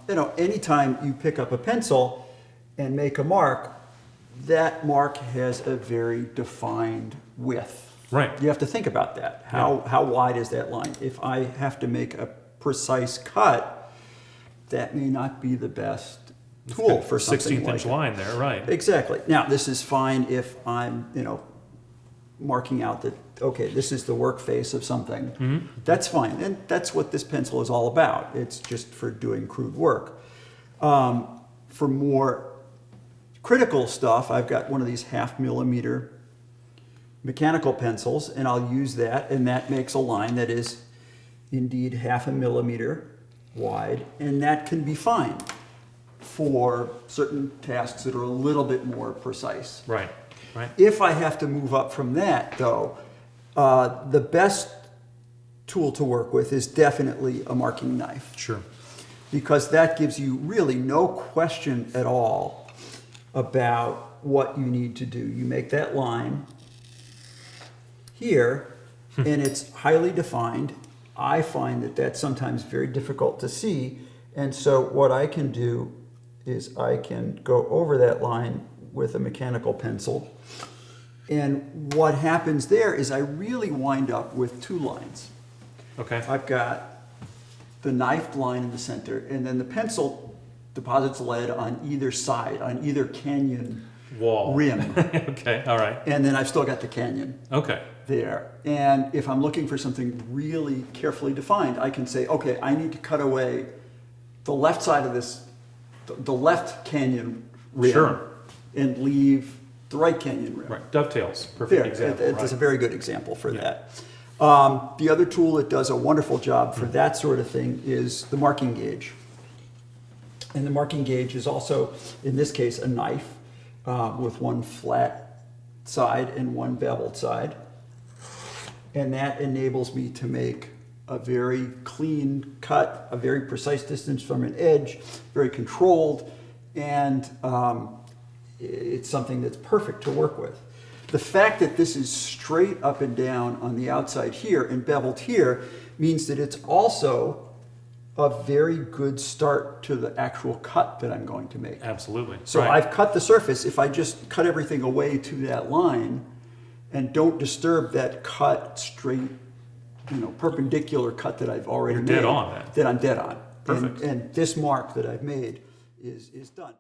anytime you pick up a pencil and make a mark, that mark has a very defined width. Right. You have to think about that. How wide is that line? If I have to make a precise cut, that may not be the best tool for something 16th like inch that. line there, right. Exactly. Now, this is fine if I'm, marking out that, okay, this is the work face of something. Mm-hmm. That's fine. And that's what this pencil is all about. It's just for doing crude work. For more critical stuff, I've got one of these 1/2 millimeter mechanical pencils, and I'll use that, and that makes a line that is indeed 1/2 millimeter wide, and that can be fine for certain tasks that are a little bit more precise. Right, right. If I have to move up from that, though, the best tool to work with is definitely a marking knife, Sure. because that gives you really no question at all about what you need to do. You make that line here, and it's highly defined. I find that that's sometimes very difficult to see, and so what I can do is I can go over that line with a mechanical pencil, and what happens there is I really wind up with two lines. Okay. I've got the knifed line in the center, and then the pencil deposits lead on either side, on either canyon Wall. rim. Okay, all right. And then I've still got the canyon Okay. there. And if I'm looking for something really carefully defined, I can say, okay, I need to cut away the left side of this, the left canyon rim, Sure. and leave the right canyon rim. Right. Dovetails. Perfect There, example. it's right. a very good example for Yeah. that. The other tool that does a wonderful job for that sort of thing is the marking gauge. And the marking gauge is also, in this case, a knife with one flat side and one beveled side. And that enables me to make a very clean cut, a very precise distance from an edge, very controlled, and it's something that's perfect to work with. The fact that this is straight up and down on the outside here and beveled here means that it's also a very good start to the actual cut that I'm going to make. Absolutely. So right. I've cut the surface. If I just cut everything away to that line and don't disturb that cut straight, perpendicular cut that I've already You're made, dead on then. I'm dead on. Perfect. And this mark that I've made is done.